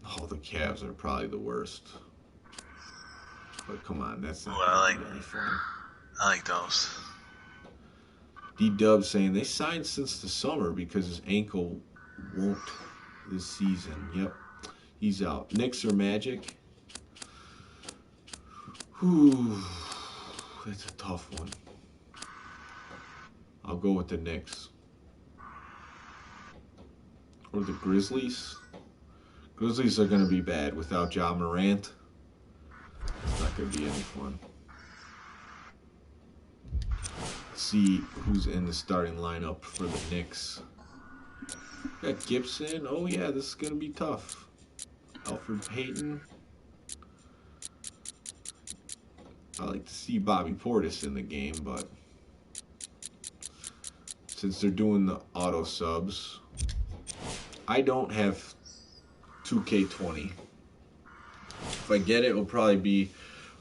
S1: Oh, the Cavs are probably the worst. But come on, that's not any fun.
S2: I like those.
S1: D-Dub saying they signed since the summer because his ankle won't this season. Yep, he's out. Knicks or Magic? Whew, that's a tough one. I'll go with the Knicks. Or the Grizzlies. Grizzlies are going to be bad without Ja Morant. It's not going to be any fun. Let's see who's in the starting lineup for the Knicks. Got Gibson. Oh, yeah, this is going to be tough. Alfred Payton. I like to see Bobby Portis in the game, but since they're doing the auto subs, I don't have 2K20. If I get it, it'll probably be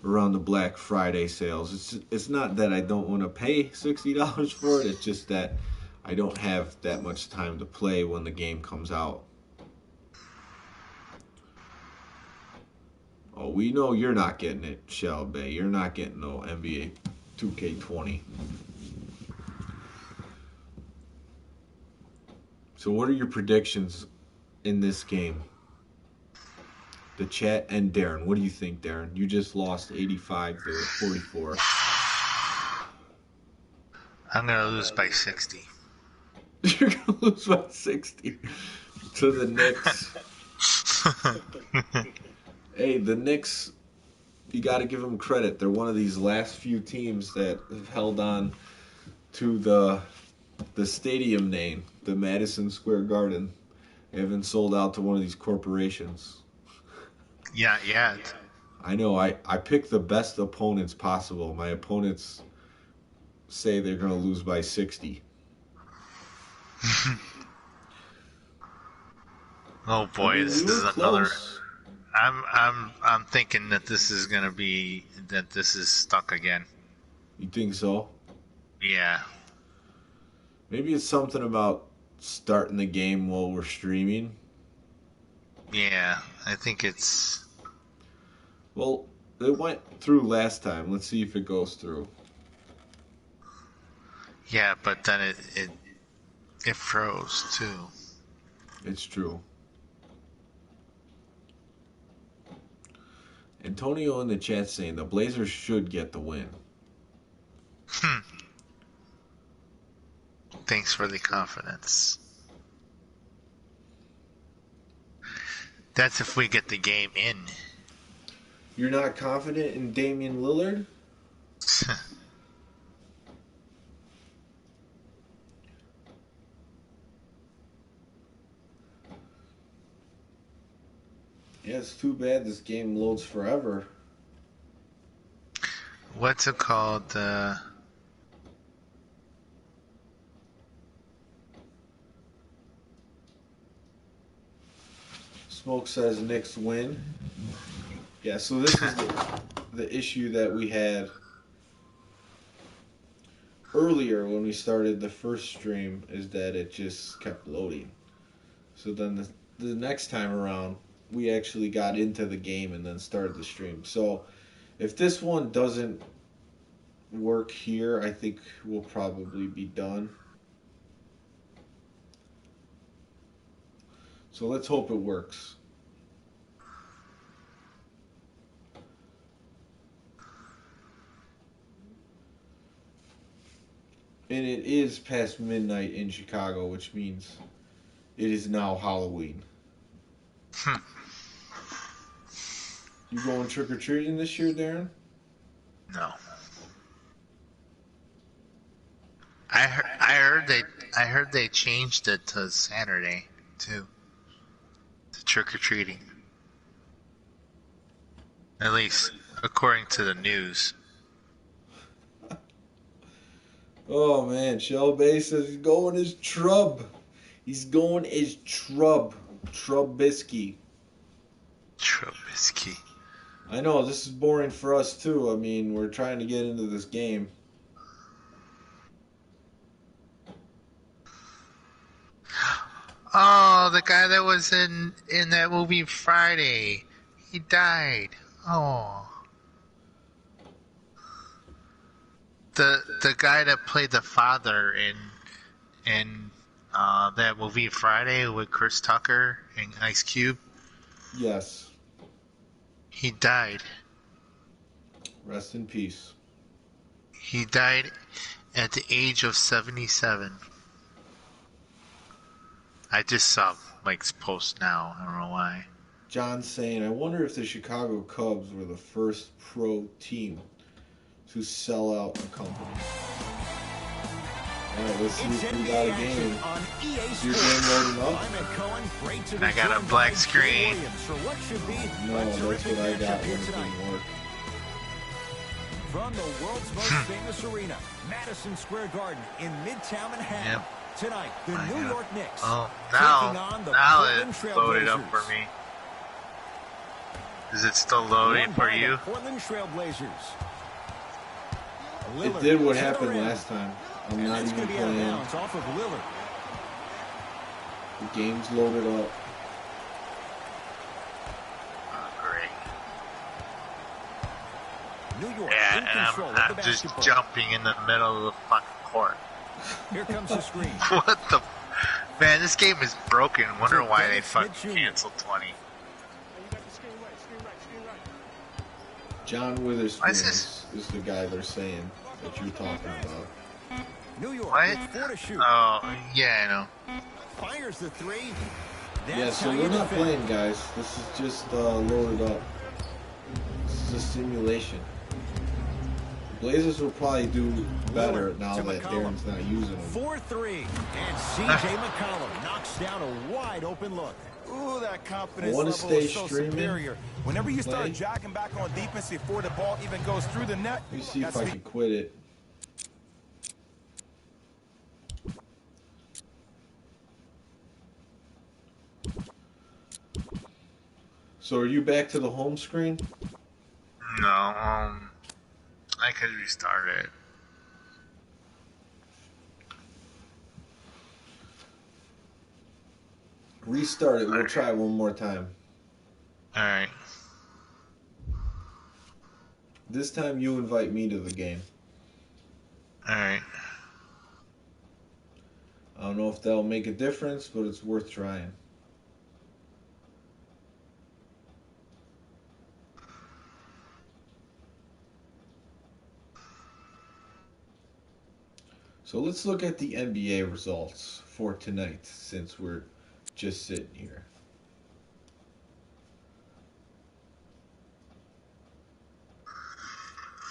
S1: around the Black Friday sales. It's not that I don't want to pay $60 for it. It's just that I don't have that much time to play when the game comes out. Oh, we know you're not getting it, Shell Bay. You're not getting no NBA 2K20. So what are your predictions in this game? The chat and Darren. What do you think, Darren? You just lost 85 to 44.
S2: I'm going to lose by 60.
S1: You're going to lose by 60 to the Knicks. Hey, the Knicks, you got to give them credit. They're one of these last few teams that have held on to the stadium name, the Madison Square Garden. haven't sold out to one of these corporations.
S2: Yeah, yet.
S1: I know. I pick the best opponents possible. My opponents say they're going to lose by 60.
S2: Oh boy,
S1: I mean,
S2: this
S1: we were
S2: is another.
S1: close.
S2: I'm thinking that this is gonna be that this is stuck again.
S1: You think so?
S2: Yeah.
S1: Maybe it's something about starting the game while we're streaming.
S2: Yeah, I think it's.
S1: Well, it went through last time. Let's see if it goes through.
S2: Yeah, but then it froze too.
S1: It's true. Antonio in the chat saying the Blazers should get the win.
S2: Thanks for the confidence. That's if we get the game in.
S1: You're not confident in Damian Lillard? Yeah, it's too bad this game loads forever.
S2: What's it called?
S1: Smoke says Knicks win. Yeah, so this is the issue that we had earlier when we started the first stream, is that it just kept loading. So then the next time around, we actually got into the game and then started the stream. So if this one doesn't work here, I think we'll probably be done. So let's hope it works. And it is past midnight in Chicago, which means it is now Halloween. You going trick-or-treating this year, Darren?
S2: No. I heard they changed it to Saturday too. To trick or treating. At least according to the news.
S1: Oh man, Shell Bay says he's going as Trub. He's going as Trubisky.
S2: Trubisky.
S1: I know, this is boring for us too. I mean, we're trying to get into this game.
S2: Oh, the guy that was in that movie Friday. He died. Oh. The guy that played the father in that movie Friday with Chris Tucker and Ice Cube.
S1: Yes.
S2: He died.
S1: Rest in peace.
S2: He died at the age of 77. I just saw Mike's post now. I don't know why.
S1: John's saying, I wonder if the Chicago Cubs were the first pro team to sell out a company. All right, let's see if we got a game. Is your game loading up?
S2: I got a black screen.
S1: No, that's what I got when it didn't work.
S6: From the world's most famous arena, Madison Square Garden in Midtown Manhattan.
S2: Yep.
S6: Tonight, the New York Knicks
S2: Oh,
S6: taking on the Portland
S2: it's loaded up for
S6: Trailblazers.
S2: me. Is it still loading
S6: Won
S2: for
S6: by
S2: you?
S6: the Portland Trailblazers.
S1: It
S6: Lillard
S1: did what
S6: to the
S1: happened
S6: rim.
S1: last time. I'm
S6: And
S1: not
S6: that's
S1: even
S6: going to be out of
S1: playing.
S6: bounds off of Lillard.
S1: The game's loaded up.
S2: Oh, great.
S6: New York
S2: Yeah,
S6: in
S2: and
S6: control of
S2: I'm
S6: the
S2: just
S6: basketball.
S2: jumping in the middle of the fucking court.
S6: Here comes the screen.
S2: What the... Man, this game is broken. Wonder why they fucking canceled 20.
S1: John Witherspoon
S2: Why is this?
S1: is the guy they're saying that you're talking about.
S6: New York
S2: What?
S6: with 4 to shoot.
S2: Oh, yeah, I know.
S6: Fires the three.
S1: Yeah,
S6: That's
S1: so
S6: how
S1: we're
S6: you
S1: not
S6: defend.
S1: playing, guys. This is just loaded up. This is a simulation. Blazers will probably do better now that Darren's not using them.
S6: 4-3. And C.J. McCollum knocks down a wide open look.
S5: Ooh, that confidence
S1: Want to
S5: level
S1: stay
S5: is so
S1: streaming?
S5: superior. Whenever you start jacking back on defense before the ball even goes through the net,
S1: Let me see if I can quit it. So are you back to the home screen?
S2: No, I could restart it.
S1: Restart it. We'll try one more time.
S2: Alright.
S1: This time you invite me to the game.
S2: Alright.
S1: I don't know if that'll make a difference, but it's worth trying. So let's look at the NBA results for tonight, since we're just sitting here.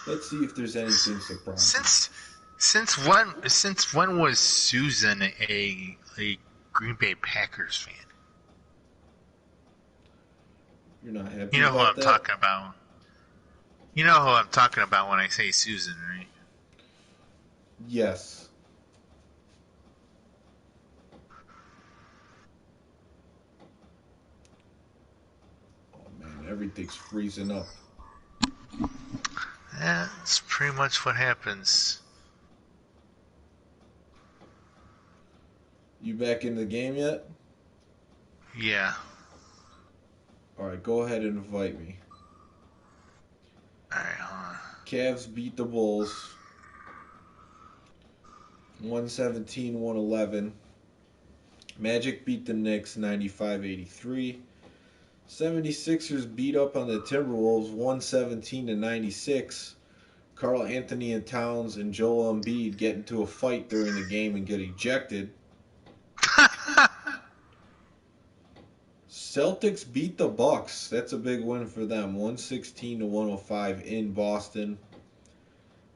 S1: Let's see if there's anything surprising.
S2: Since when was Susan a Green Bay Packers fan?
S1: You're not happy
S2: You know who
S1: about
S2: I'm
S1: that?
S2: talking about. You know who I'm talking about when I say Susan, right?
S1: Yes. Oh man, everything's freezing up.
S2: That's pretty much what happens.
S1: You back in the game yet?
S2: Yeah.
S1: Alright, go ahead and invite me.
S2: Alright, hold on.
S1: Cavs beat the Bulls 117-111. Magic beat the Knicks 95-83. 76ers beat up on the Timberwolves 117-96. Karl Anthony and Towns and Joel Embiid get into a fight during the game and get ejected. Celtics beat the Bucks. That's a big win for them. 116-105 in Boston.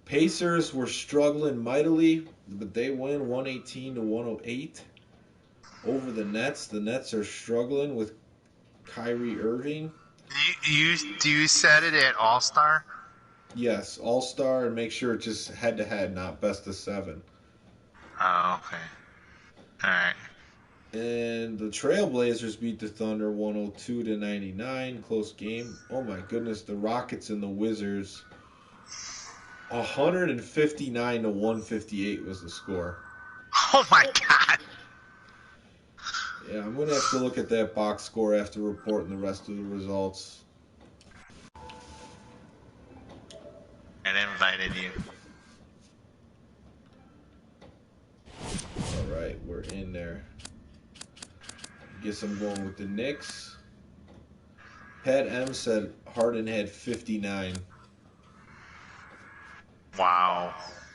S1: Pacers were struggling mightily, but they win 118-108 over the Nets. The Nets are struggling with Kyrie Irving.
S2: Do you set it at All-Star?
S1: Yes, All-Star, and make sure it's just head-to-head, not best of 7.
S2: Oh, okay. Alright.
S1: And the Trailblazers beat the Thunder 102-99. Close game. Oh my goodness, the Rockets and the Wizards. 159-158 was the score.
S2: Oh my god!
S1: Yeah, I'm going to have to look at that box score after reporting the rest of the results.
S2: And invited you.
S1: Alright, we're in there. Guess I'm going with the Knicks. Pat M said Harden had 59.
S2: Wow.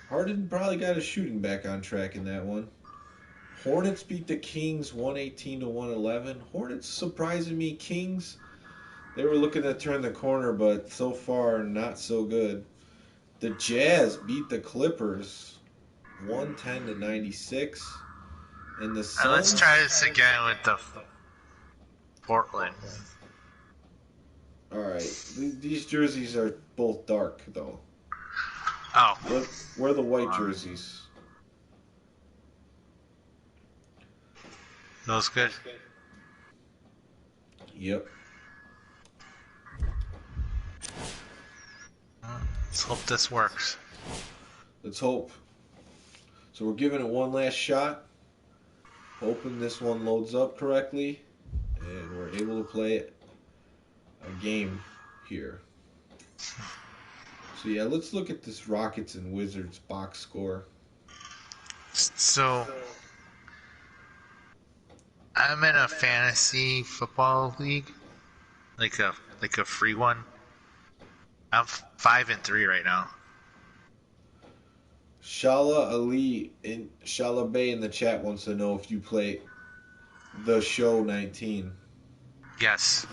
S1: Harden probably got his shooting back on track in that one. Hornets beat the Kings 118-111. Hornets surprising me. Kings, they were looking to turn the corner, but so far not so good. The Jazz beat the Clippers 110-96. And the Suns...
S2: Let's try this again with the Portland.
S1: Alright, these jerseys are both dark, though.
S2: Oh.
S1: Wear the white jerseys.
S2: Those good?
S1: Yep.
S2: Let's hope this works.
S1: Let's hope. So we're giving it one last shot. Hoping this one loads up correctly. And we're able to play a game here. So yeah, let's look at this Rockets and Wizards box score.
S2: So, I'm in a fantasy football league, like a free one. I'm 5-3 right now.
S1: Shala Ali and Shala Bay in the chat wants to know if you play the show 19.
S2: Yes.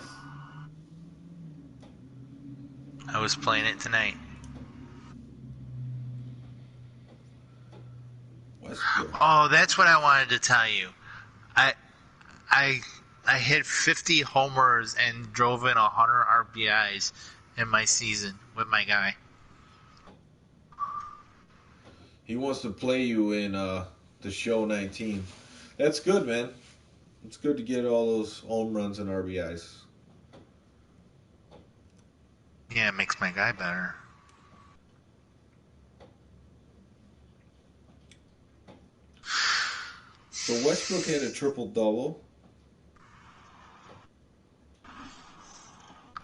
S2: I was playing it tonight. Oh, that's what I wanted to tell you. I I I hit 50 homers and drove in 100 RBIs in my season with my guy.
S1: He wants to play you in the show 19. That's good, man. It's good to get all those home runs and RBIs.
S2: Yeah, it makes my guy better.
S1: So Westbrook had a triple-double.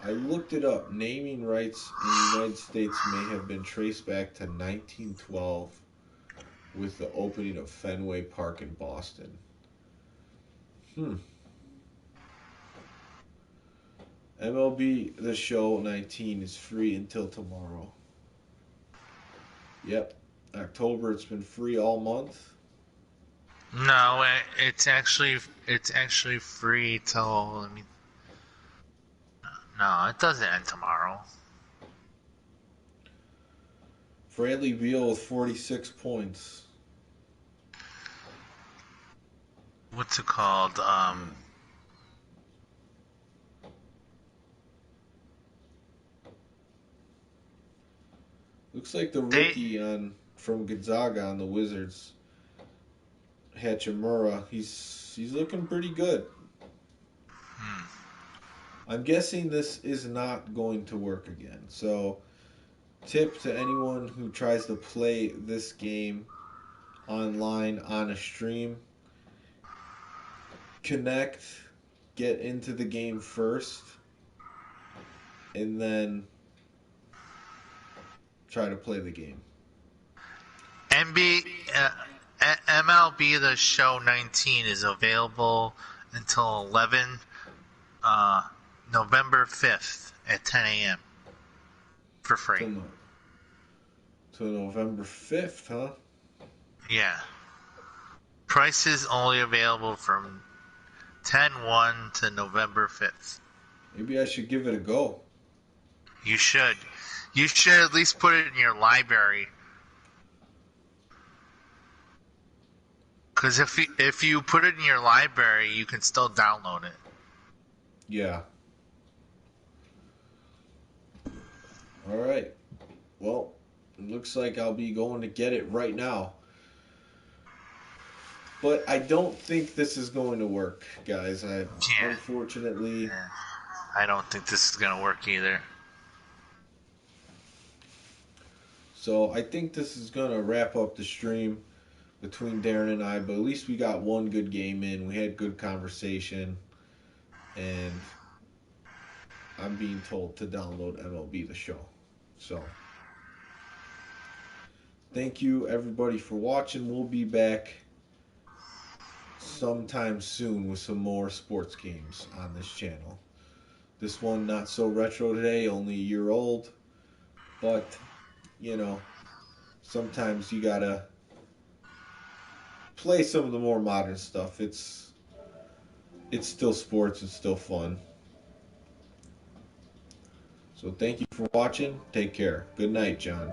S1: I looked it up. Naming rights in the United States may have been traced back to 1912 with the opening of Fenway Park in Boston. MLB The Show 19 is free until tomorrow. Yep. October, it's been free all month.
S2: No, it's actually free till. Let me. No, it doesn't end tomorrow.
S1: Bradley Beal with 46 points.
S2: What's it called?
S1: Looks like the rookie from Gonzaga on the Wizards, Hachimura, he's looking pretty good. I'm guessing this is not going to work again. So, tip to anyone who tries to play this game online on a stream, connect, get into the game first, and then try to play the game.
S2: MLB The Show 19 is available until November 5th at 10 a.m. for free.
S1: Till November 5th, huh?
S2: Yeah. Prices only available from 10/1 to November 5th.
S1: Maybe I should give it a go.
S2: You should. You should at least put it in your library. Because if you put it in your library, you can still download it.
S1: Yeah. All right. Well, it looks like I'll be going to get it right now. But I don't think this is going to work, guys. Unfortunately...
S2: I don't think this is going to work either.
S1: So I think this is going to wrap up the stream between Darren and I. But at least we got one good game in. We had good conversation. And I'm being told to download MLB The Show. So... thank you, everybody, for watching. We'll be back sometime soon with some more sports games on this channel. This one not so retro today, only a year old. But, you know, sometimes you gotta play some of the more modern stuff. It's still sports. It's still fun. So thank you for watching. Take care. Good night, John.